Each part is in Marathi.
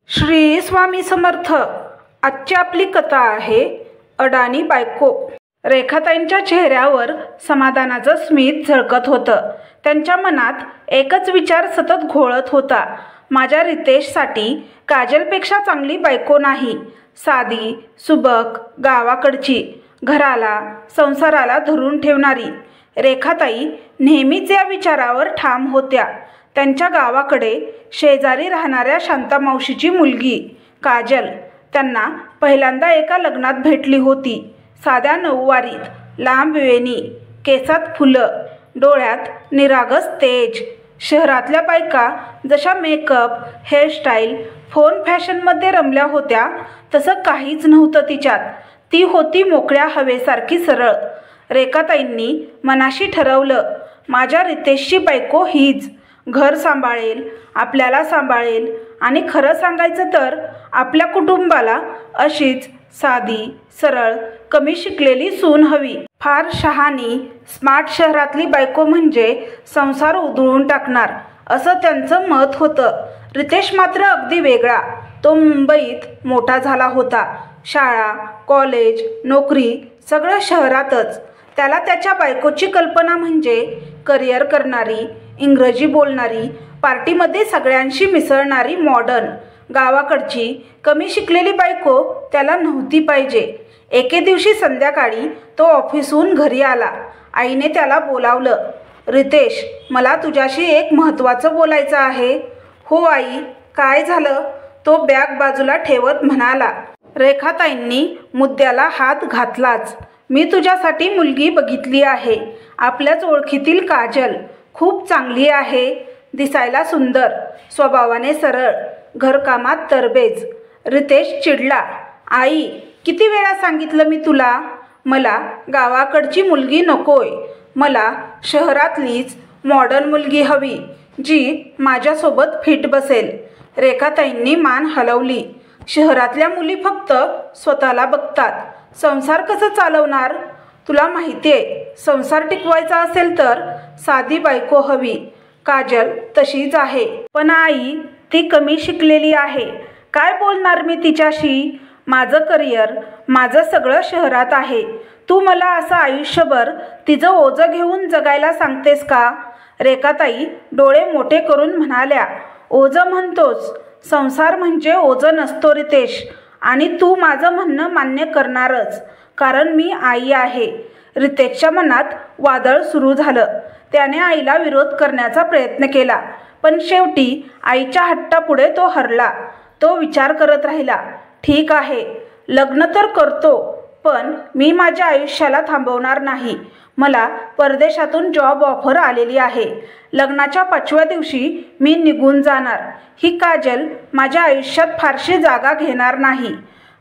श्री स्वामी समर्थ। आजची आपली कथा आहे अडाणी बायको। रेखाताईंच्या चेहऱ्यावर समाधानाचं स्मित झळकत होतं। त्यांच्या मनात एकच विचार सतत घोळत होता, माझ्या रितेशसाठी काजलपेक्षा चांगली बायको नाही। साधी, सुबक, गावाकडची, घराला संसाराला धरून ठेवणारी। रेखाताई नेहमीच या विचारावर ठाम होत्या। त्यांच्या गावाकडे शेजारी राहणाऱ्या शांता मावशीची मुलगी काजल त्यांना पहिल्यांदा एका लग्नात भेटली होती। साध्या नऊवारीत, लांब वेणी, केसात फुलं, डोळ्यात निरागस तेज। शहरातल्या बायका जशा मेकअप, हेअरस्टाईल, फोन फॅशनमध्ये रमल्या होत्या, तसं काहीच नव्हतं तिच्यात। ती होती मोकळ्या हवेसारखी सरळ। रेखाताईंनी मनाशी ठरवलं, माझ्या रितेशची बायको हीच। घर सांभाळेल, आपल्याला सांभाळेल आणि खरं सांगायचं तर आपल्या कुटुंबाला अशीच साधी, सरळ, कमी शिकलेली सून हवी। फार शहाणी, स्मार्ट शहरातली बायको म्हणजे संसार उधळून टाकणार, असं त्यांचं मत होतं। रितेश मात्र अगदी वेगळा। तो मुंबईत मोठा झाला होता। शाळा, कॉलेज, नोकरी सगळं शहरातच। त्याला त्याच्या बायकोची कल्पना म्हणजे करिअर करणारी, इंग्रजी बोलणारी, पार्टीमध्ये सगळ्यांशी मिसळणारी मॉडर्न, गावाकडची, कमी शिकलेली बायको त्याला नव्हती पाहिजे। एके दिवशी संध्याकाळी तो ऑफिसहून घरी आला। आईने त्याला बोलावलं, रितेश, मला तुझ्याशी एक महत्त्वाचं बोलायचं आहे। हो आई, काय झालं? तो बॅग बाजूला ठेवत म्हणाला। रेखाताईंनी मुद्द्याला हात घातलाच। मी तुझ्यासाठी मुलगी बघितली आहे। आपल्याच ओळखीतील काजल खूप चांगली आहे। दिसायला सुंदर, स्वभावाने सरळ, घरकामात तरबेज। रितेश चिडला, आई, किती वेळा सांगितलं मी तुला? मला गावाकडची मुलगी नकोय। मला शहरातलीच मॉडर्न मुलगी हवी, जी माझ्यासोबत फिट बसेल। रेखाताईंनी मान हलवली। शहरातल्या मुली फक्त स्वतःला बघतात, संसार कसं चालवणार? तुला माहिती आहे, संसार टिकवायचा असेल तर साधी बायको हवी। काजल तशीच आहे। पण आई, ती कमी शिकलेली आहे। काय बोलणार मी तिच्याशी? माझं करिअर, माझं सगळं शहरात आहे। तू मला असं आयुष्यभर तिचं ओझं घेऊन जगायला सांगतेस का? रेखाताई डोळे मोठे करून म्हणाल्या, ओझं म्हणतोस? संसार म्हणजे ओझं नसतो रितेश। आणि तू माझं म्हणणं मान्य करणारच, कारण मी आई आहे। रितेशच्या मनात वादळ सुरू झालं। त्याने आईला विरोध करण्याचा प्रयत्न केला, पण शेवटी आईच्या हट्टापुढे तो हरला। तो विचार करत राहिला, ठीक आहे, लग्न तर करतो, पण मी माझ्या आयुष्याला थांबवणार नाही। मला परदेशातून जॉब ऑफर आलेली आहे। लग्नाच्या 5व्या दिवशी मी निघून जाणार। ही काजल माझ्या आयुष्यात फारशी जागा घेणार नाही।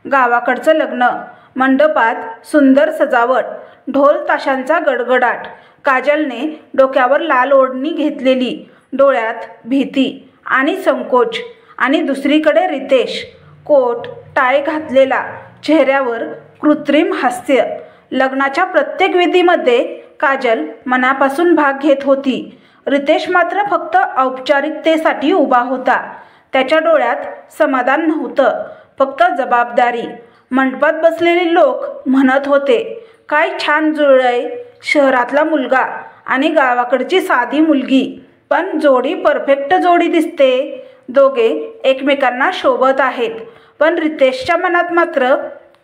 गावाकडचं लग्न, मंडपात सुंदर सजावट, ढोल ताशांचा गडगडाट। काजलने डोक्यावर लाल ओढणी घेतलेली, डोळ्यात भीती आणि संकोच। आणि दुसरीकडे रितेश, कोट टाय घातलेला, चेहऱ्यावर कृत्रिम हास्य। लग्नाच्या प्रत्येक विधीमध्ये काजल मनापासून भाग घेत होती। रितेश मात्र फक्त औपचारिकतेसाठी उभा होता। त्याच्या डोळ्यात समाधान नव्हतं, फक्त जबाबदारी। मंडपात बसलेले लोक म्हणत होते, काय छान जुळलंय, शहरातला मुलगा आणि गावाकडची साधी मुलगी, पण जोडी परफेक्ट जोडी दिसते। दोघे एकमेकांना शोभत आहेत, पण रितेशच्या मनात मात्र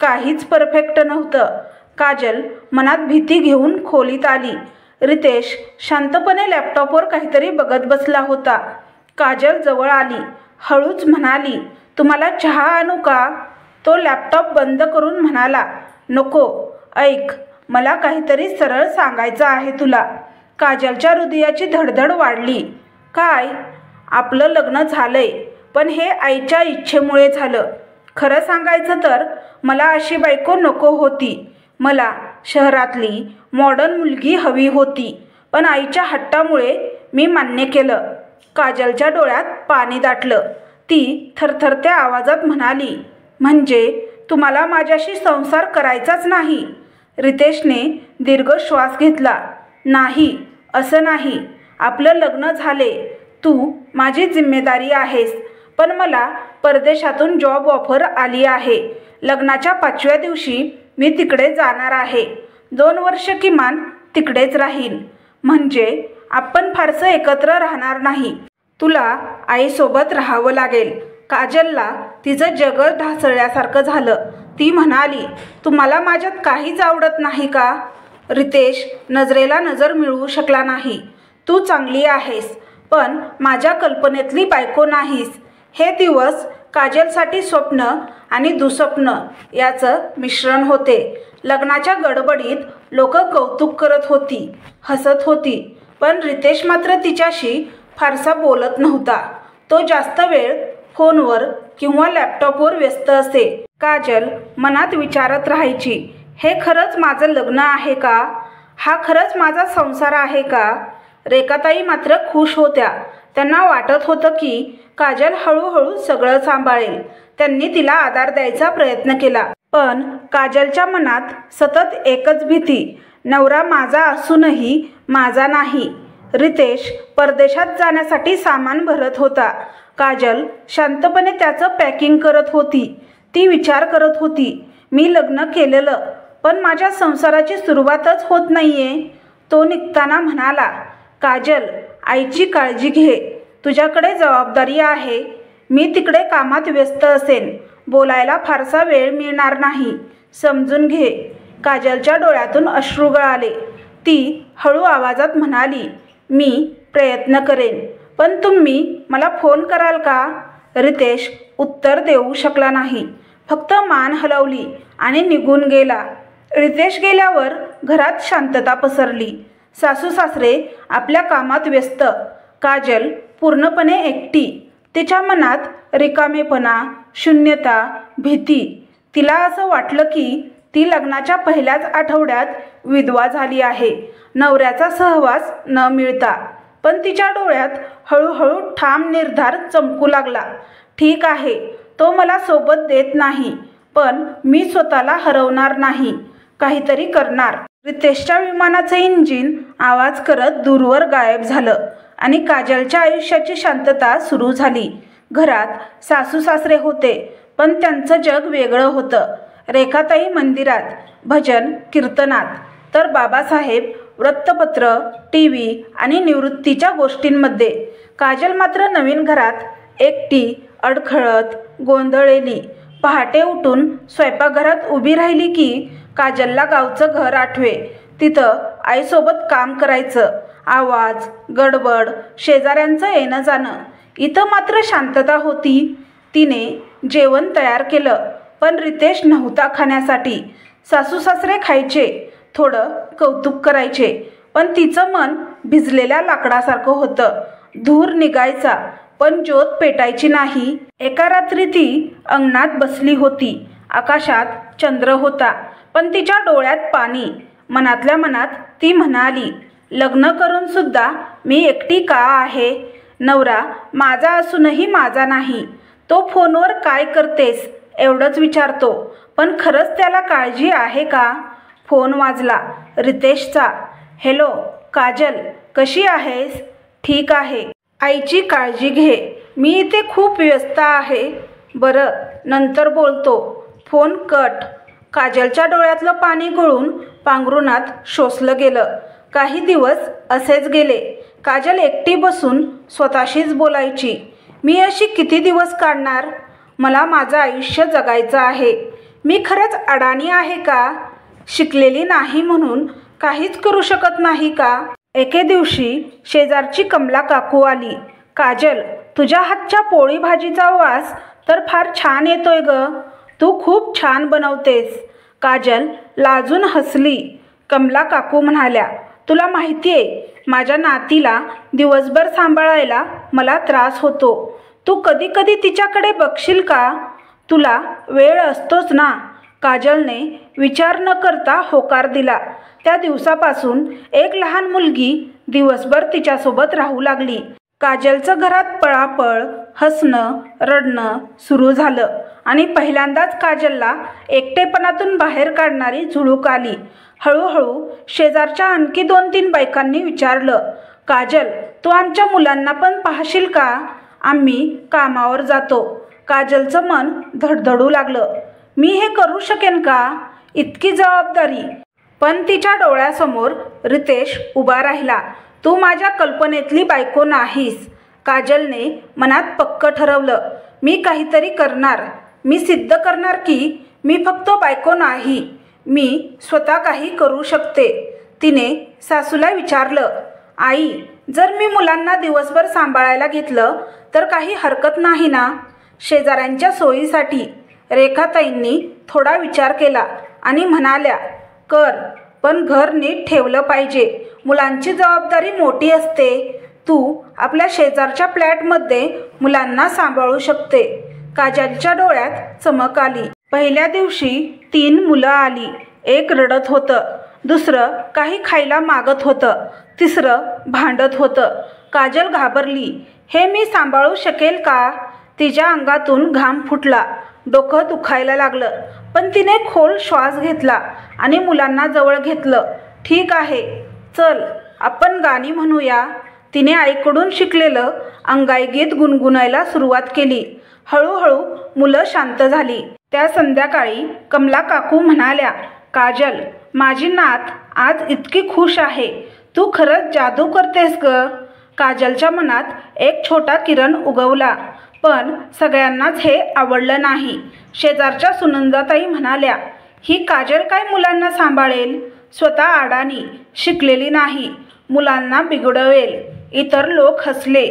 काहीच परफेक्ट नव्हतं। काजल मनात भीती घेऊन खोलीत आली। रितेश शांतपणे लॅपटॉपवर काहीतरी बघत बसला होता। काजल जवळ आली, हळूच म्हणाली, तुम्हाला चहा आणू का? तो लॅपटॉप बंद करून म्हणाला, नको, ऐक, मला काहीतरी सरळ सांगायचं आहे तुला। काजलच्या हृदयाची धडधड वाढली। काय? आपलं लग्न झालंय, पण हे आईच्या इच्छेमुळे झालं। खरं सांगायचं तर मला अशी बायको नको होती। मला शहरातली मॉडर्न मुलगी हवी होती, पण आईच्या हट्टामुळे मी मान्य केलं। काजलच्या डोळ्यात पाणी दाटलं। ती थरथरत्या आवाजात म्हणाली, म्हणजे तुम्हाला माझ्याशी संसार करायचाच नाही? रितेशने दीर्घ श्वास घेतला, नाही, असं नाही। आपलं लग्न झाले, तू माझी जिम्मेदारी आहेस, पण मला परदेशातून जॉब ऑफर आली आहे. लग्नाच्या 5व्या दिवशी मी तिकडे जाणार आहे. 2 वर्ष किमान तिकडेच राहीन. म्हणजे आपण फारसं एकत्र राहणार नाही. तुला आईसोबत राहावं लागेल. काजलला तिचं जगच ढासळल्यासारखं झालं. ती म्हणाली, तुम्हाला माझ्यात काहीच आवडत नाही का? रितेश नजरेला नजर मिळवू शकला नाही. तू चांगली आहेस, पण माझ्या कल्पनेतली बायको नाहीस. हे दिवस काजलसाठी स्वप्न आणि दुःस्वप्न याचं मिश्रण होते. लग्नाच्या गडबडीत लोक कौतुक करत होती, हसत होती, पण रितेश मात्र तिच्याशी फारसा बोलत नव्हता. तो जास्त वेळ फोनवर किंवा लॅपटॉपवर व्यस्त असे. काजल मनात विचारत राहायची, हे खरंच माझं लग्न आहे का? हा खरंच माझा संसार आहे का? रेखाताई मात्र खुश होत्या. त्यांना वाटत होतं की काजल हळूहळू सगळं सांभाळेल. त्यांनी तिला आधार द्यायचा प्रयत्न केला. पण काजलच्या मनात सतत एकच भीती, नवरा माझा असूनही माझा नाही. रितेश परदेशात जाण्यासाठी सामान भरत होता. काजल शांतपणे त्याचं पॅकिंग करत होती. ती विचार करत होती, मी लग्न केलेलं, पण माझ्या संसाराची सुरुवातच होत नाहीये. तो निघताना म्हणाला, काजल, आईची काळजी घे. तुझ्याकडे जबाबदारी आहे. मी तिकडे कामात व्यस्त असेन. बोलायला फारसा वेळ मिळणार नाही. समजून घे. काजलच्या डोळ्यातून अश्रू गळाले. ती हळू आवाजात म्हणाली, मी प्रयत्न करेन, पण तुम्ही मला फोन कराल का? रितेश उत्तर देऊ शकला नाही. फक्त मान हलवली आणि निघून गेला. रितेश गेल्यावर घरात शांतता पसरली. सासू सासरे आपल्या कामात व्यस्त. काजल पूर्णपणे एकटी. तिच्या मनात रिकामेपणा, शून्यता, भीती. तिला असं वाटलं की ती लग्नाच्या पहिल्याच आठवड्यात विधवा झाली आहे, नवऱ्याचा सहवास न मिळता. पण तिच्या डोळ्यात हळूहळू ठाम निर्धार चमकू लागला. ठीक आहे, तो मला सोबत देत नाही, पण मी स्वतःला हरवणार नाही. काहीतरी करणार. रितेशच्या विमानाचं इंजिन आवाज करत दूरवर गायब झालं आणि काजलच्या आयुष्याची शांतता सुरू झाली. घरात सासू सासरे होते, पण त्यांचं जग वेगळं होतं. रेखाताई मंदिरात, भजन कीर्तनात, तर बाबासाहेब वृत्तपत्र, टीव्ही आणि निवृत्तीच्या गोष्टींमध्ये. काजल मात्र नवीन घरात एकटी, अडखळत, गोंधळलेली. पहाटे उठून स्वयंपाकघरात उभी राहिली की काजलला गावचं घर आठवे. तिथं आईसोबत काम करायचं. आवाज, गडबड, शेजाऱ्यांचं येणं जाणं. इथं मात्र शांतता होती. तिने जेवण तयार केलं, पण रितेश नव्हता खाण्यासाठी. सासू सासरे खायचे, थोडं कौतुक करायचे, पण तिचं मन भिजलेल्या लाकडासारखं होतं. धूर निघायचा, पण ज्योत पेटायची नाही. एका रात्री ती अंगणात बसली होती. आकाशात चंद्र होता, पण तिच्या डोळ्यात पाणी. मनातल्या मनात ती म्हणाली, लग्न करून सुद्धा मी एकटी का आहे? नवरा माझा असूनही माझा नाही. तो फोनवर काय करतेस एवढंच विचारतो, पण खरंच त्याला काळजी आहे का? फोन वाजला. रितेशचा. हॅलो काजल, कशी आहेस? ठीक आहे. आईची काळजी घे. मी इथे खूप व्यस्त आहे. बरं, नंतर बोलतो. Phone cut. काजलच्या डोळ्यातलं पाणी गळून पांघरुणात शोषलं गेलं. काही दिवस असेच गेले. काजल एकटी बसून स्वतःशीच बोलायची, मी अशी किती दिवस काढणार? मला माझं आयुष्य जगायचं आहे. मी खरंच अडाणी आहे का? शिकलेली नाही म्हणून काहीच करू शकत नाही का? एके दिवशी शेजारची कमला काकू आली. काजल, तुझ्या हातच्या पोळी भाजीचा वास तर फार छान येतोय ग. तू खूप छान बनवतेस. काजल लाजून हसली. कमला काकू म्हणाल्या, तुला माहिती आहे, माझ्या नातीला दिवसभर सांभाळायला मला त्रास होतो. तू कधी कधी तिच्याकडे बघशील का? तुला वेळ असतोच ना? काजलने विचार न करता होकार दिला. त्या दिवसापासून एक लहान मुलगी दिवसभर तिच्यासोबत राहू लागली. काजलचं घरात पळापळ, हसणं, रडणं सुरू झालं आणि पहिल्यांदाच काजलला एकटेपणातून बाहेर काढणारी झुळूक आली. हळूहळू शेजारच्या आणखी 2-3 बायकांनी विचारलं, काजल, तू आमच्या मुलांना पण पाहशील का? आम्ही कामावर जातो. काजलचं मन धडधडू लागलं. मी हे करू शकेन का? इतकी जबाबदारी. पण तिच्या डोळ्यासमोर रितेश उभा राहिला. तू माझ्या कल्पनेतली बायको नाहीस. काजलने मनात पक्क ठरवलं, मी काहीतरी करणार. मी सिद्ध करणार की मी फक्त बायको नाही, मी स्वतः काही करू शकते. तिने सासूला विचारलं, आई, जर मी मुलांना दिवसभर सांभाळायला घेतलं तर काही हरकत नाही ना? शेजाऱ्यांच्या सोयीसाठी. रेखाताईंनी थोडा विचार केला आणि म्हणाल्या, कर, पण घर नीट ठेवलं पाहिजे. मुलांची जबाबदारी मोठी असते. तू आपल्या शेजारच्या फ्लॅटमध्ये मुलांना सांभाळू शकते. काजलच्या डोळ्यात चमक आली. पहिल्या दिवशी 3 मुलं आली. एक रडत होतं, दुसरं काही खायला मागत होतं, तिसरं भांडत होतं. काजल घाबरली. हे मी सांभाळू शकेल का? तिच्या अंगातून घाम फुटला. डोकं दुखायला लागलं. पण तिने खोल श्वास घेतला आणि मुलांना जवळ घेतलं. ठीक आहे, चल आपण गाणी म्हणूया. तिने आईकडून शिकलेलं अंगाई गीत गुणगुणायला सुरुवात केली. हळूहळू मुलं शांत झाली. त्या संध्याकाळी कमला काकू म्हणाल्या, काजल, माझी नात आज इतकी खुश आहे. तू खरंच जादू करतेस ग. काजलच्या मनात एक छोटा किरण उगवला. पण सगळ्यांनाच हे आवडलं नाही. शेजारच्या सुनंदाताई म्हणाल्या, ही काजल काय मुलांना सांभाळेल? स्वतः अडाणी, शिकलेली नाही, मुलांना बिघडवेल. इतर लोक हसले.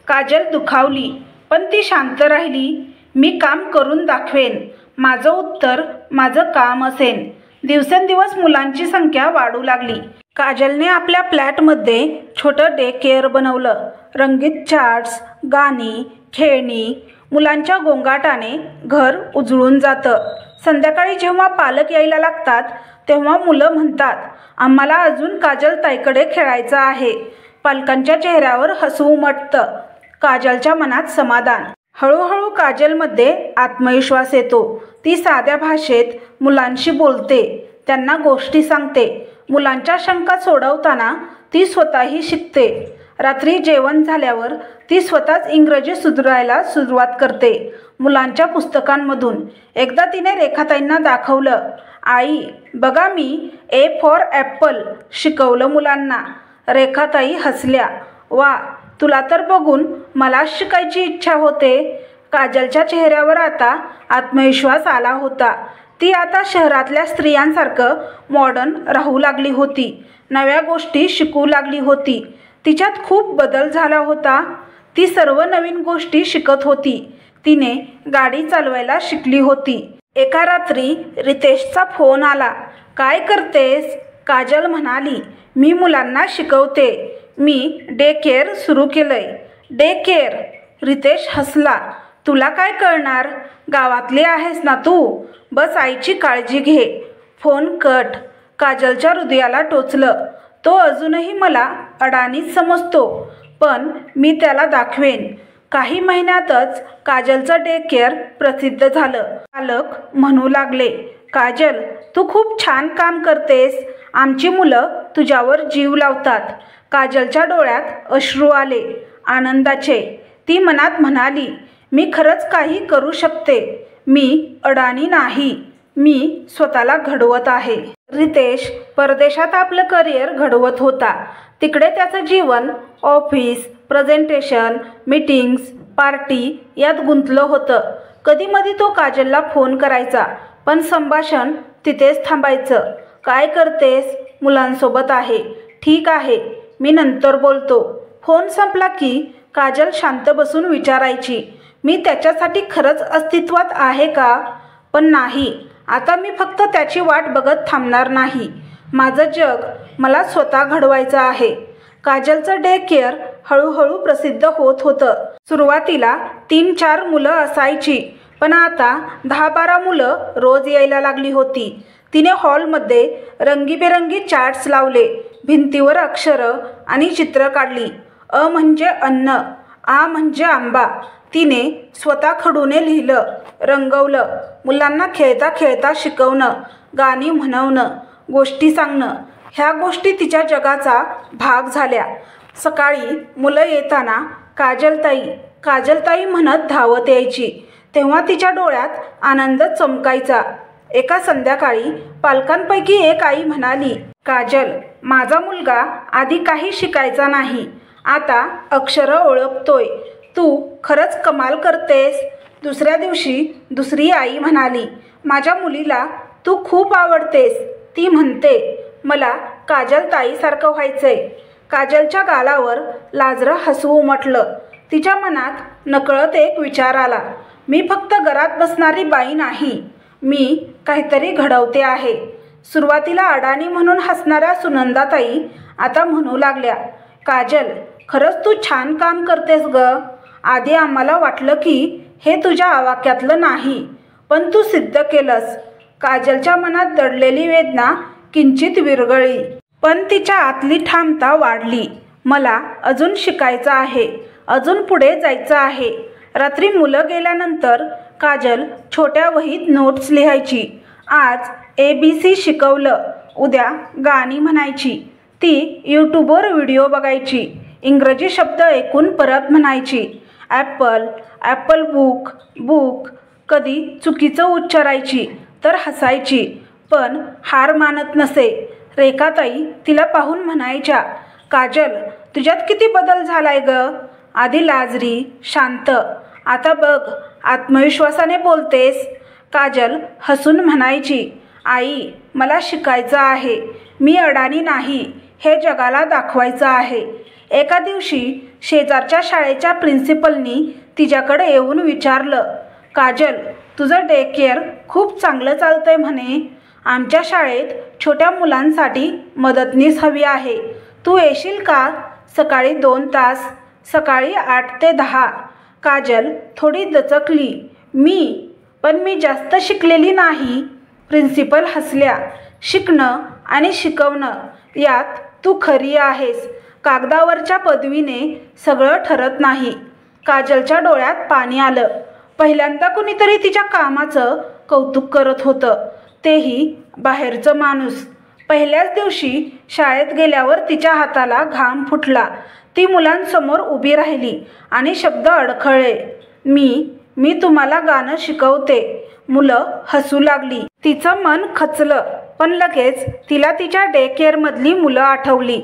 काजल दुखावली, पण ती शांत राहिली. मी काम करून दाखवेन. माझं उत्तर माझं काम असेल. दिवसेंदिवस मुलांची संख्या वाढू लागली. काजलने आपल्या फ्लॅटमध्ये छोटं डे केअर बनवलं. रंगीत चार्ट्स, गाणी, खेळणी. मुलांच्या गोंगाटाने घर उजळून जातं. संध्याकाळी जेव्हा पालक यायला लागतात तेव्हा मुलं म्हणतात, आम्हाला अजून काजल ताईकडे खेळायचं आहे. पालकांच्या चेहऱ्यावर हसू उमटतं. काजलच्या मनात समाधान. हळूहळू काजलमध्ये आत्मविश्वास येतो. ती साध्या भाषेत मुलांशी बोलते, त्यांना गोष्टी सांगते. मुलांच्या शंका सोडवताना ती स्वतःही शिकते. रात्री जेवण झाल्यावर ती स्वतःच इंग्रजी सुधारायला सुरुवात करते, मुलांच्या पुस्तकांमधून. एकदा तिने रेखाताईंना दाखवलं, आई बघा, मी ए फॉर ॲपल शिकवलं मुलांना. रेखाताई हसल्या. वा, तुला तर बघून मला शिकायची इच्छा होते. काजलच्या चेहऱ्यावर आता आत्मविश्वास आला होता. ती आता शहरातल्या स्त्रियांसारखं मॉडर्न राहू लागली होती. नव्या गोष्टी शिकू लागली होती. तिच्यात खूप बदल झाला होता. ती सर्व नवीन गोष्टी शिकत होती. तिने गाडी चालवायला शिकली होती. एका रात्री रितेशचा फोन आला. काय करतेस? काजल म्हणाली, मी मुलांना शिकवते. मी डे केअर सुरू केलंय. Day care? रितेश हसला. तुला काय कळणार? गावातली आहेस ना तू. बस आईची काळजी घे. Phone cut. काजलच्या हृदयाला टोचलं. तो अजूनही मला अडाणीच समजतो, पण मी त्याला दाखवेन. काही महिन्यातच काजलचं डे केअर प्रसिद्ध झालं. पालक म्हणू लागले, काजल, तू खूप छान काम करतेस. आमची मुलं तुझ्यावर जीव लावतात. काजलच्या डोळ्यात अश्रू आले, आनंदाचे. ती मनात म्हणाली, मी खरंच काही करू शकते. मी अडाणी नाही, मी स्वतःला घडवत आहे. रितेश परदेशात आपलं करिअर घडवत होता. तिकडे त्याचं जीवन ऑफिस, प्रेझेंटेशन, मीटिंग्स, पार्टी यात गुंतलं होतं. कधीमधी तो काजलला फोन करायचा, पण संभाषण तिथेच थांबायचं. काय करतेस? मुलांसोबत आहे. ठीक आहे, मी नंतर बोलतो. फोन संपला की काजल शांत बसून विचारायची, मी त्याच्यासाठी खरंच अस्तित्वात आहे का? पण नाही, आता मी फक्त त्याची वाट बघत थांबणार नाही. माझं जग मला स्वतः घडवायचं आहे. काजलचं डे केअर हळूहळू प्रसिद्ध होत होतं. सुरुवातीला 3-4 मुलं असायची, पण आता 10-12 मुलं रोज यायला लागली होती. तिने हॉलमध्ये रंगीबेरंगी चार्ट्स लावले. भिंतीवर अक्षरं आणि चित्र काढली. अ म्हणजे अन्न, आ म्हणजे आंबा. तिने स्वतः खडूने लिहिलं, रंगवलं. मुलांना खेळता खेळता शिकवणं, गाणी म्हणवणं, गोष्टी सांगणं, ह्या गोष्टी तिच्या जगाचा भाग झाल्या. सकाळी मुलं येताना, काजलताई, काजलताई म्हणत धावत यायची, तेव्हा तिच्या डोळ्यात आनंद चमकायचा. एका संध्याकाळी पालकांपैकी एक आई म्हणाली, काजल, माझा मुलगा आधी काही शिकायचा नाही, आता अक्षरं ओळखतोय. तू खरंच कमाल करतेस. दुसऱ्या दिवशी दुसरी आई म्हणाली, माझ्या मुलीला तू खूप आवडतेस. ती म्हणते, मला काजलताईसारखं व्हायचंय. काजलच्या गालावर लाजरं हसू उमटलं. तिच्या मनात नकळत एक विचार आला, मी फक्त घरात बसणारी बाई नाही, मी काहीतरी घडवते आहे. सुरुवातीला अडाणी म्हणून हसणाऱ्या सुनंदाताई आता म्हणू लागल्या, काजल, खरंच तू छान काम करतेस ग. आधी आम्हाला वाटलं की हे तुझ्या आवाक्यातलं नाही, पण तू सिद्ध केलंस. काजलच्या मनात दडलेली वेदना किंचित विरघळली, पण तिच्या आतली ठामता वाढली. मला अजून शिकायचं आहे, अजून पुढे जायचं आहे. रात्री मुलं गेल्यानंतर काजल छोट्या वहीत नोट्स लिहायची. आज ABC शिकवलं, उद्या गाणी म्हणायची. ती यूट्यूबवर व्हिडिओ बघायची. इंग्रजी शब्द ऐकून परत म्हणायची. Apple, Apple book, book. कधी चुकीचं उच्चारायची तर हसायची, पण हार मानत नसे. रेखाताई तिला पाहून म्हणायच्या, काजल, तुझ्यात किती बदल झालाय ग. आधी लाजरी, शांत, आता बघ आत्मविश्वासाने बोलतेस. काजल हसून म्हणायची, आई, मला शिकायचं आहे. मी अडाणी नाही, हे जगाला दाखवायचं आहे. एका दिवशी शेजारच्या शाळेच्या प्रिन्सिपलनी तिच्याकडे येऊन विचारलं, काजल, तुझं डे केअर खूप चांगलं चालतंय म्हणे. आमच्या शाळेत छोट्या मुलांसाठी मदतनीस हवी आहे. तू येशील का? सकाळी 2 तास, सकाळी 8 ते 10. काजल थोडी दचकली. पण मी जास्त शिकलेली नाही. प्रिन्सिपल हसल्या. शिकणं आणि शिकवणं यात तू खरी आहेस. कागदावरच्या पदवीने सगळं ठरत नाही. काजलच्या डोळ्यात पाणी आलं. पहिल्यांदा कुणीतरी तिच्या कामाचं कौतुक करत होतं, तेही बाहेरचं माणूस. पहिल्याच दिवशी शाळेत गेल्यावर तिच्या हाताला घाम फुटला. ती मुलांसमोर उभी राहिली आणि शब्द अडखळले, मी तुम्हाला गाणं शिकवते. मुलं हसू लागली. तिचं मन खचलं, पण लगेच तिला तिच्या डे केअरमधली मुलं आठवली.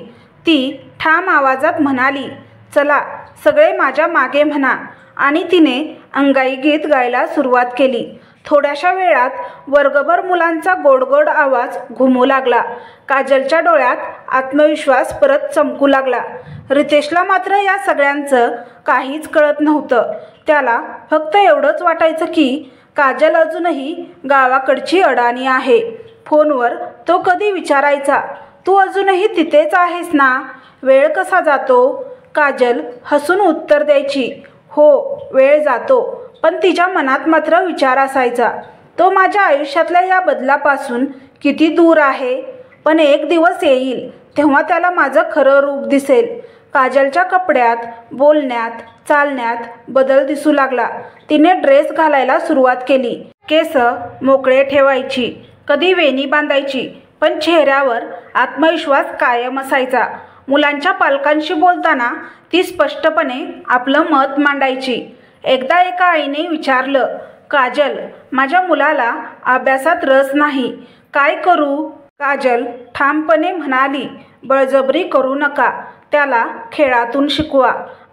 ती ठाम आवाजात म्हणाली, चला सगळे माझ्या मागे म्हणा. आणि तिने अंगाई गीत गायला सुरुवात केली. थोड्याशा वेळात वर्गभर मुलांचा गोडगोड आवाज घुमू लागला. काजलच्या डोळ्यात आत्मविश्वास परत चमकू लागला. रितेशला मात्र या सगळ्यांचं काहीच कळत नव्हतं. त्याला फक्त एवढंच वाटायचं की काजल अजूनही गावाकडची अडाणी आहे. फोनवर तो कधी विचारायचा, तू अजूनही तिथेच आहेस ना? वेळ कसा जातो? काजल हसून उत्तर द्यायची, हो, वेळ जातो. पण तिच्या मनात मात्र विचार असायचा, तो माझ्या आयुष्यातल्या या बदलापासून किती दूर आहे. पण एक दिवस येईल तेव्हा त्याला माझं खरं रूप दिसेल. काजलच्या कपड्यात, बोलण्यात, चालण्यात बदल दिसू लागला. तिने ड्रेस घालायला सुरुवात केली. केस मोकळे ठेवायची, कधी वेणी बांधायची, पण चेहऱ्यावर आत्मविश्वास कायम असायचा. मुलांच्या पालकांशी बोलताना ती स्पष्टपणे आपलं मत मांडायची. एकदा एका आईने विचारलं, काजल, माझ्या मुलाला अभ्यासात रस नाही, काय करू? काजल ठामपणे म्हणाली, बळजबरी करू नका. त्याला खेळातून शिकवा.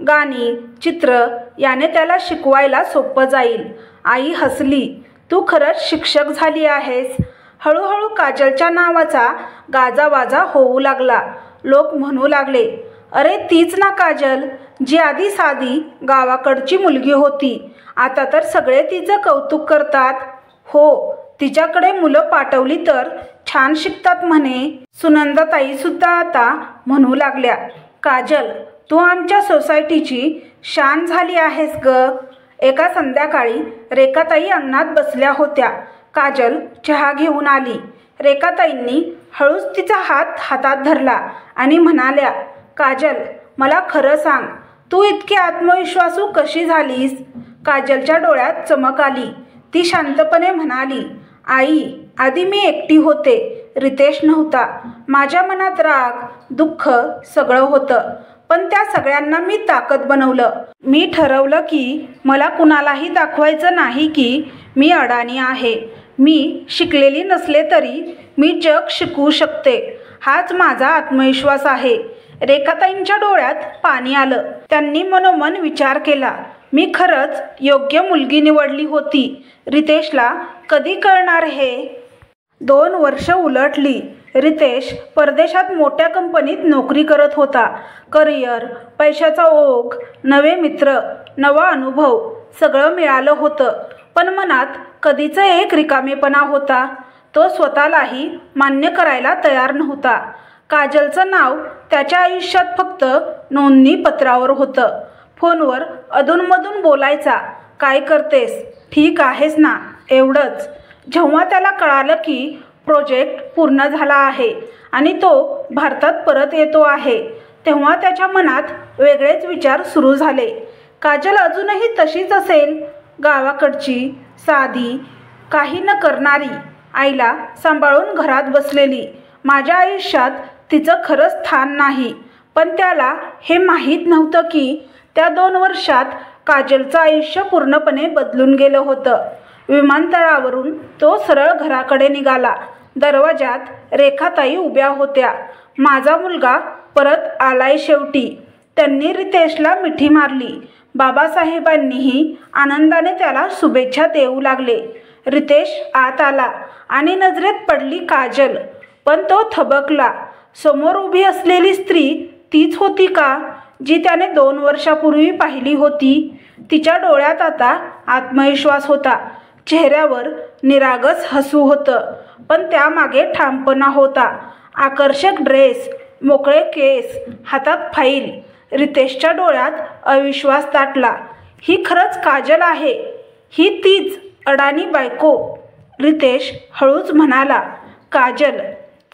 गाणी, चित्र याने त्याला शिकवायला सोपं जाईल. आई हसली, तू खरंच शिक्षक झाली आहेस. हळूहळू काजलच्या नावाचा गाजावाजा होऊ लागला. लोक म्हणू लागले, अरे तीच ना काजल, जी आधी साधी गावाकडची मुलगी होती. आता तर सगळे तिचं कौतुक करतात. हो, तिच्याकडे मुलं पाठवली तर छान शिकतात म्हणे. सुनंदाताईसुद्धा आता म्हणू लागल्या, काजल, तू आमच्या सोसायटीची शान झाली आहेस ग. एका संध्याकाळी रेखाताई अंगणात बसल्या होत्या. काजल चहा घेऊन आली. रेखाताईंनी हळूच तिचा हात हातात धरला आणि म्हणाल्या, काजल, मला खरं सांग, तू इतकी आत्मविश्वासू कशी झालीस? काजलच्या डोळ्यात चमक आली. ती शांतपणे म्हणाली, आई, आधी मी एकटी होते. रितेश नव्हता. माझ्या मनात राग, दुःख सगळं होतं. पण त्या सगळ्यांना मी ताकद बनवलं. मी ठरवलं की मला कुणालाही दाखवायचं नाही की मी अडाणी आहे. मी शिकलेली नसले तरी मी जग शिकवू शकते. हाच माझा आत्मविश्वास आहे. रेखाताईंच्या डोळ्यात पाणी आलं. त्यांनी मनोमन विचार केला, मी खरंच योग्य मुलगी निवडली होती. रितेशला कधी कळणार हे? 2 वर्ष उलटली. रितेश परदेशात मोठ्या कंपनीत नोकरी करत होता. करिअर, पैशाचा ओघ, नवे मित्र, नवा अनुभव सगळं मिळालं होतं. पण मनात कधीच एक रिकामेपणा होता. तो स्वतःलाही मान्य करायला तयार नव्हता. काजलचं नाव त्याच्या आयुष्यात फक्त नोंदणी पत्रावर होतं. फोनवर अधूनमधून बोलायचा, काय करतेस, ठीक आहेस ना, एवढंच. जेव्हा त्याला कळालं की प्रोजेक्ट पूर्ण झाला आहे आणि तो भारतात परत येतो आहे, तेव्हा त्याच्या मनात वेगळेच विचार सुरू झाले. काजल अजूनही तशीच असेल, गावाकडची, साधी, काही न करणारी, आईला सांभाळून घरात बसलेली. माझ्या आयुष्यात तिचं खरंच स्थान नाही. पण त्याला हे माहीत नव्हतं की त्या 2 वर्षात काजलचं आयुष्य पूर्णपणे बदलून गेलं होतं. विमानतळावरून तो सरळ घराकडे निघाला. दरवाजात रेखाताई उभ्या होत्या. माझा मुलगा परत आलाय शेवटी. त्यांनी रितेशला मिठी मारली. बाबासाहेबांनीही आनंदाने त्याला शुभेच्छा देऊ लागले. रितेश आत आला आणि नजरेत पडली काजल. पण तो थबकला. समोर उभी असलेली स्त्री तीच होती का जी त्याने 2 वर्षापूर्वी पाहिली होती? तिच्या डोळ्यात आता आत्मविश्वास होता. चेहऱ्यावर निरागस हसू होतं, पण त्यामागे ठामपणा होता. आकर्षक ड्रेस, मोकळे केस, हातात फाईल. रितेशच्या डोळ्यात अविश्वास दाटला. ही खरंच काजल आहे? ही तीच अडाणी बायको? रितेश हळूच म्हणाला, काजल.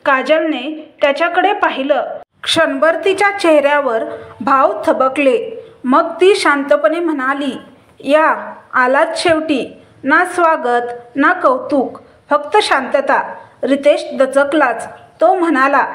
काजलने त्याच्याकडे पाहिलं. क्षणभर तिच्या चेहऱ्यावर भाव थबकले. मग ती शांतपणे म्हणाली, या आलात शेवटी. ना स्वागत ना कौतुक, फक्त शांतता. रितेश दचकलाच. तो म्हणाला,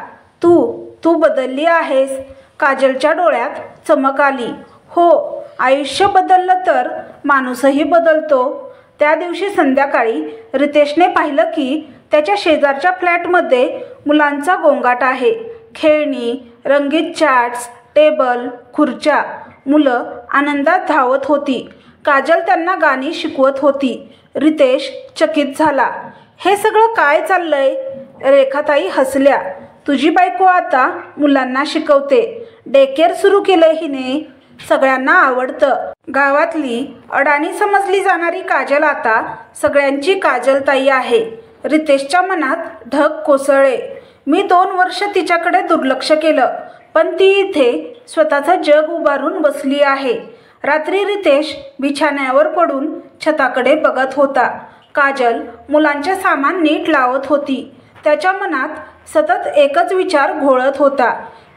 तू बदलली आहेस. काजलच्या डोळ्यात चमक आली. हो, आयुष्य बदललं तर माणूसही बदलतो. त्या दिवशी संध्याकाळी रितेशने पाहिलं की त्याच्या शेजारच्या फ्लॅटमध्ये मुलांचा गोंगाट आहे. खेळणी, रंगीत चार्ट्स, टेबल, खुर्च्या. मुलं आनंदात धावत होती. काजल त्यांना गाणी शिकवत होती. रितेश चकित झाला. हे सगळं काय चाललंय? रेखाताई हसल्या. तुझी बायको आता मुलांना शिकवते. डेकेअर सुरू केलंय हिने. सगळ्यांना आवडतं. गावातली अडाणी समजली जाणारी काजल आता सगळ्यांची काजलताई आहे. रितेशच्या मनात ढग कोसळले. मी 2 वर्ष तिच्याकडे दुर्लक्ष केलं, पण ती इथे स्वतःचं जग उभारून बसली आहे. रात्री रितेश बिछाण्यावर पडून छताकडे बघत होता. काजल मुलांचे सामान नीट लावत होती. त्याच्या मनात सतत एकच विचार घोळत होता,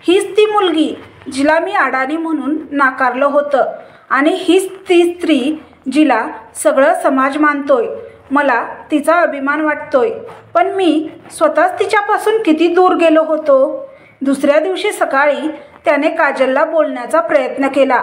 हीच ती मुलगी जिला मी अडाणी म्हणून नाकारलं होतं, आणि हीच ती स्त्री जिला सगळं समाज मानतोय. मला तिचा अभिमान वाटतोय, पण मी स्वतःच तिच्यापासून किती दूर गेलो होतो. दुसऱ्या दिवशी सकाळी त्याने काजलला बोलण्याचा प्रयत्न केला.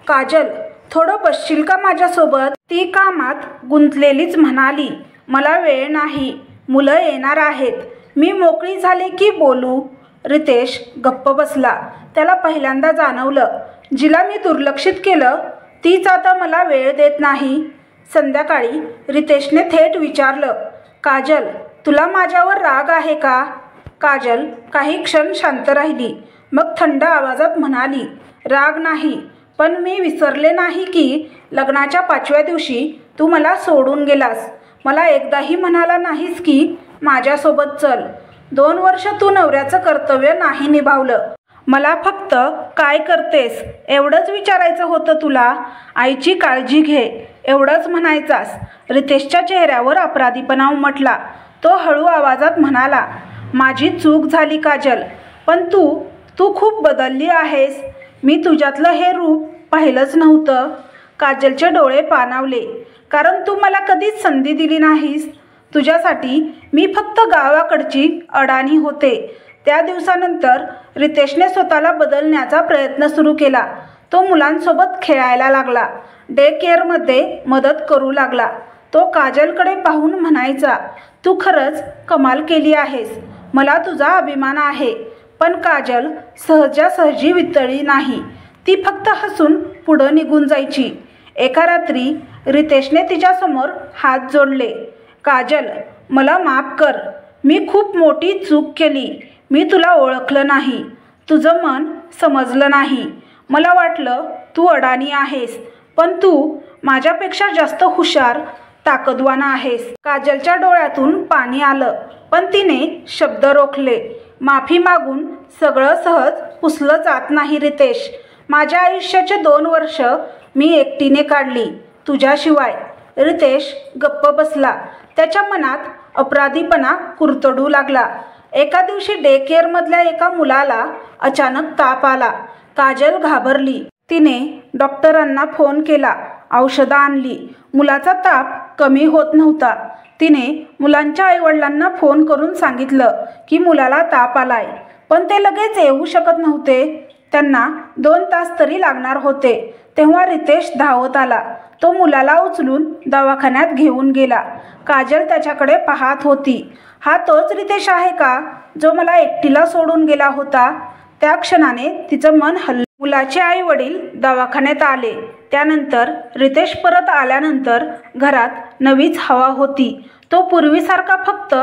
काजल, थोडं बसशील का माझ्यासोबत? ती कामात गुंतलेलीच म्हणाली, मला वेळ नाही, मुलं येणार आहेत, मी मोकळी झाले की बोलू. रितेश गप्प बसला. त्याला पहिल्यांदा जाणवलं, जिला मी दुर्लक्षित केलं तीच आता मला वेळ देत नाही. संध्याकाळी रितेशने थेट विचारलं, काजल, तुला माझ्यावर राग आहे का? काजल काही क्षण शांत राहिली. मग थंड आवाजात म्हणाली, राग नाही, पण मी विसरले नाही की लग्नाच्या 5व्या दिवशी तू मला सोडून गेलास. मला एकदाही म्हणाला नाहीस की माझ्यासोबत चल. 2 वर्ष तू नवऱ्याचं कर्तव्य नाही निभावलं. मला फक्त काय करतेस एवढंच विचारायचं होतं तुला. आईची काळजी घे एवढंच म्हणायचास. रितेशच्या चेहऱ्यावर अपराधीपणा उमटला. तो हळू आवाजात म्हणाला, माझी चूक झाली काजल, पण तू खूप बदलली आहेस. मी तुझ्यातलं हे रूप पाहिलंच नव्हतं. काजलचे डोळे पाणावले. कारण तू मला कधीच संधी दिली नाहीस. तुझ्यासाठी मी फक्त गावाकडची अडाणी होते. त्या दिवसानंतर रितेशने स्वतःला बदलण्याचा प्रयत्न सुरू केला. तो मुलांसोबत खेळायला लागला, डे केअरमध्ये मदत करू लागला. तो काजलकडे पाहून म्हणायचा, तू खरंच कमाल केली आहेस, मला तुझा अभिमान आहे. पण काजल सहजासहजी वितळली नाही. ती फक्त हसून पुढं निघून जायची. एका रात्री रितेशने तिच्यासमोर हात जोडले. काजल, मला माफ कर, मी खूप मोठी चूक केली. मी तुला ओळखलं नाही, तुझं मन समजलं नाही. मला वाटलं तू अडाणी आहेस, पण तू माझ्यापेक्षा जास्त हुशार, ताकदवान आहेस. काजलच्या डोळ्यातून पाणी आलं, पण तिने शब्द रोखले. माफी मागून सगळं सहज पुसलं जात नाही रितेश. माझ्या आयुष्याचे 2 वर्ष मी एकटीने काढली, तुझ्याशिवाय. रितेश गप्प बसला. त्याच्या मनात अपराधीपणा कुरतडू लागला. एका दिवशी डे केअरमधल्या एका मुलाला अचानक ताप आला. काजल घाबरली. तिने डॉक्टरांना फोन केला, औषधं आणली. मुलाचा ताप कमी होत नव्हता. तिने मुलांच्या आईवडिलांना फोन करून सांगितलं की मुलाला ताप आलाय, पण ते लगेच येऊ शकत नव्हते. त्यांना 2 तास तरी लागणार होते. तेव्हा रितेश धावत आला. तो मुलाला उचलून दवाखान्यात घेऊन गेला. काजल त्याच्याकडे पाहत होती. हा तोच रितेश आहे का जो मला एकटीला सोडून गेला होता? त्या क्षणाने तिचं मन हललं. मुलाचे आई वडील दवाखान्यात आले. त्यानंतर रितेश परत आल्यानंतर घरात नवीच हवा होती. तो पूर्वीसारखा फक्त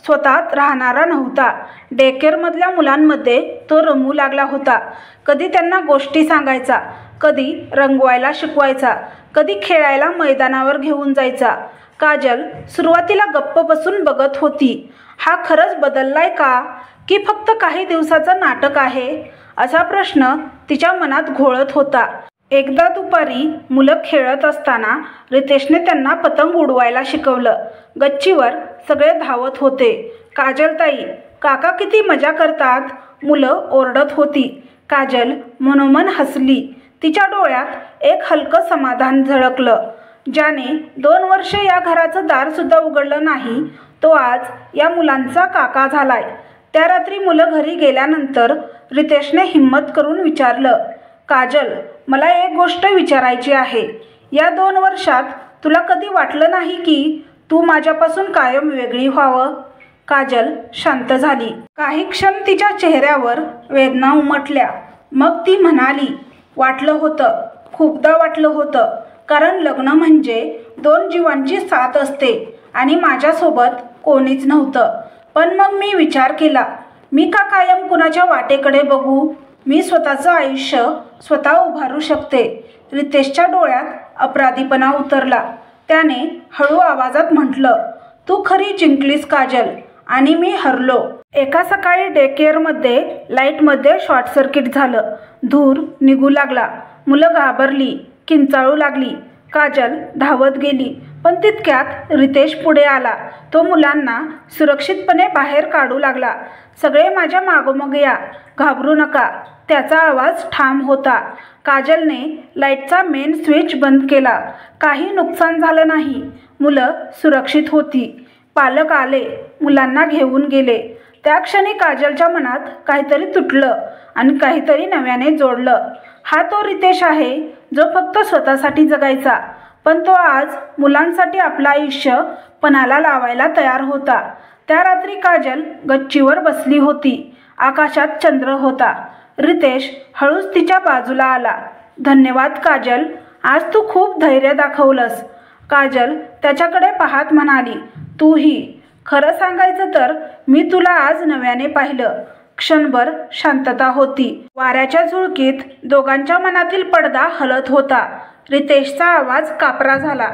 स्वतःत राहणारा नव्हता. डेकेअरमधल्या मुलांमध्ये तो रमू लागला होता. कधी त्यांना गोष्टी सांगायचा, कधी रंगवायला शिकवायचा, कधी खेळायला मैदानावर घेऊन जायचा. काजल सुरुवातीला गप्प बसून बघत होती. हा खरंच बदललाय का, की फक्त काही दिवसाचं नाटक आहे? असा प्रश्न तिच्या मनात घोळत होता. एकदा दुपारी मुलं खेळत असताना रितेशने त्यांना पतंग उडवायला शिकवलं. गच्चीवर सगळे धावत होते. काजलताई, काका किती मजा करतात, मुलं ओरडत होती. काजल मनोमन हसली. तिच्या डोळ्यात एक हलकं समाधान झळकलं. ज्याने 2 वर्ष या घराचं दारसुद्धा उघडलं नाही, तो आज या मुलांचा काका झालाय. त्या रात्री मुलं घरी गेल्यानंतर रितेशने हिम्मत करून विचारलं, काजल, मला एक गोष्ट विचारायची आहे. या 2 वर्षात तुला कधी वाटलं नाही की तू माझ्यापासून कायम वेगळी व्हावं? काजल शांत झाली. काही क्षण तिच्या चेहऱ्यावर वेदना उमटल्या. मग ती म्हणाली, वाटलं होतं, खूपदा वाटलं होतं. कारण लग्न म्हणजे 2 जीवांची साथ असते आणि माझ्यासोबत कोणीच नव्हतं. पण मग मी विचार केला, मी का कायम कुणाच्या वाटेकडे बघू? मी स्वतःचं आयुष्य स्वतः उभारू शकते. रितेशच्या डोळ्यात अपराधीपणा उतरला. त्याने हळू आवाजात म्हटलं, तू खरी जिंकलीस काजल, आणि मी हरलो. एका सकाळी डे केअरमध्ये लाईटमध्ये शॉर्ट सर्किट झालं. धूर निघू लागला. मुलं घाबरली, किंचाळू लागली. काजल धावत गेली, पण तितक्यात रितेश पुढे आला. तो मुलांना सुरक्षितपणे बाहेर काढू लागला. सगळे माझ्या मागोमाग या, घाबरू नका. त्याचा आवाज ठाम होता. काजलने लाईटचा मेन स्विच बंद केला. काही नुकसान झालं नाही. मुलं सुरक्षित होती. पालक आले, मुलांना घेऊन गेले. त्या क्षणी काजलच्या मनात काहीतरी तुटलं आणि काहीतरी नव्याने जोडलं. हा तो रितेश आहे जो फक्त स्वतःसाठी जगायचा, पण तो आज मुलांसाठी आपलं आयुष्य पणाला लावायला तयार होता. त्या रात्री काजल गच्चीवर बसली होती. आकाशात चंद्र होता. रितेश हळूच तिच्या बाजूला आला. धन्यवाद काजल, आज तू खूप धैर्य दाखवलंस. काजल त्याच्याकडे पाहत म्हणाली, तूही. खरं सांगायचं तर मी तुला आज नव्याने पाहिलं. क्षणभर शांतता होती. वाऱ्याच्या झुळकीत दोघांच्या मनातील पडदा हलत होता. रितेशचा आवाज कापरा झाला.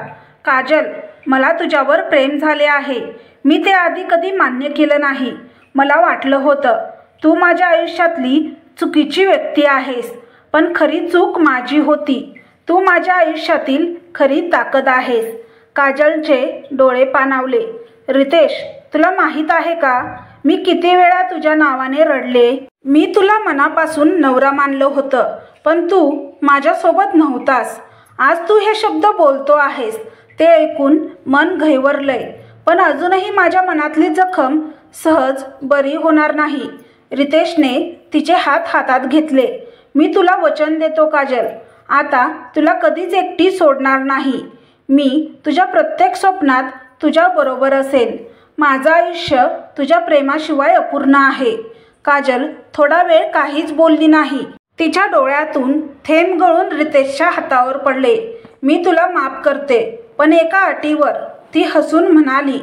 काजल, मला तुझ्यावर प्रेम झाले आहे. मी ते आधी कधी मान्य केलं नाही. मला वाटलं होतं तू माझ्या आयुष्यातली चुकीची व्यक्ती आहेस, पण खरी चूक माझी होती. तू माझ्या आयुष्यातील खरी ताकद आहेस. काजलचे डोळे पाणावले. रितेश, तुला माहीत आहे का, मी किती वेळा तुझ्या नावाने रडले. मी तुला मनापासून नवरा मानलं होतं, पण तू माझ्यासोबत नव्हतास. आज तू हे शब्द बोलतो आहेस ते ऐकून मन घैवरलंय, पण अजूनही माझ्या मनातली जखम सहज बरी होणार नाही. रितेशने तिचे हात हातात घेतले. मी तुला वचन देतो काजल, आता तुला कधीच एकटी सोडणार नाही. मी तुझ्या प्रत्येक स्वप्नात तुझ्याबरोबर असेल. माझं आयुष्य तुझ्या प्रेमाशिवाय अपूर्ण आहे. काजल थोडा वेळ काहीच बोलली नाही. तिच्या डोळ्यातून थेंब गळून रितेशच्या हातावर पडले. मी तुला माफ करते, पण एका अटीवर, ती हसून म्हणाली.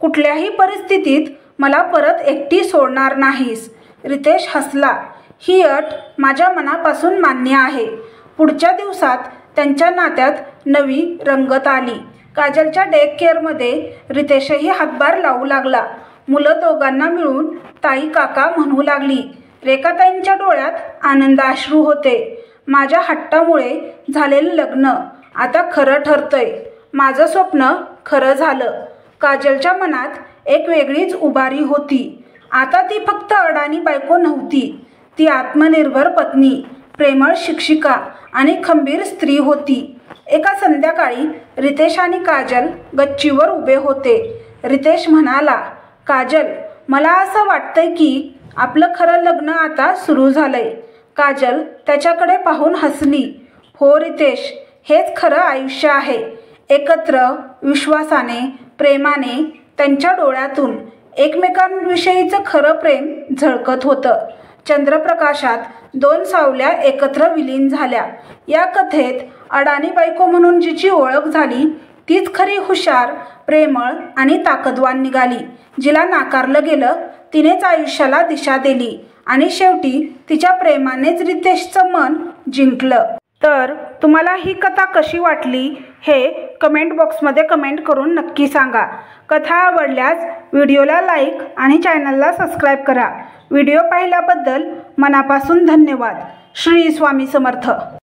कुठल्याही परिस्थितीत मला परत एकटी सोडणार नाहीस. रितेश हसला. ही अट माझ्या मनापासून मान्य आहे. पुढच्या दिवसात त्यांच्या नात्यात नवी रंगत आली. काजलच्या डे केअरमध्ये रितेशही हातभार लावू लागला. मुलं दोघांना मिळून ताई काका म्हणू लागली. रेखाताईंच्या डोळ्यात आनंदाश्रू होते. माझ्या हट्टामुळे झालेलं लग्न आता खरं ठरतंय. माझं स्वप्न खरं झालं. काजलच्या मनात एक वेगळीच उभारी होती. आता ती फक्त अडाणी बायको नव्हती. ती आत्मनिर्भर पत्नी, प्रेमळ शिक्षिका आणि खंबीर स्त्री होती. एका संध्याकाळी रितेश आणि काजल गच्चीवर उभे होते. रितेश म्हणाला, काजल, मला असं वाटतंय की आपलं खरं लग्न आता सुरू झालंय. काजल त्याच्याकडे पाहून हसली. हो रितेश, हेच खरं आयुष्य आहे. एकत्र, विश्वासाने, प्रेमाने. त्यांच्या डोळ्यातून एकमेकांविषयीचं खरं प्रेम झळकत होतं. चंद्रप्रकाशात दोन सावल्या एकत्र विलीन झाल्या. या कथेत अडाणी बायको म्हणून जिची ओळख झाली तीच खरी हुशार, प्रेमळ आणि ताकदवान निघाली. जिला नाकारलं गेलं तिनेच आयुष्याला दिशा दिली आणि शेवटी तिच्या प्रेमानेच रितेशचं मन जिंकलं. तर तुम्हाला ही कथा कशी वाटली हे कमेंट बॉक्समध्ये कमेंट करून नक्की सांगा. कथा आवडल्यास व्हिडिओला लाईक आणि चॅनलला सबस्क्राईब करा. व्हिडिओ पाहिल्याबद्दल मनापासून धन्यवाद. श्री स्वामी समर्थ.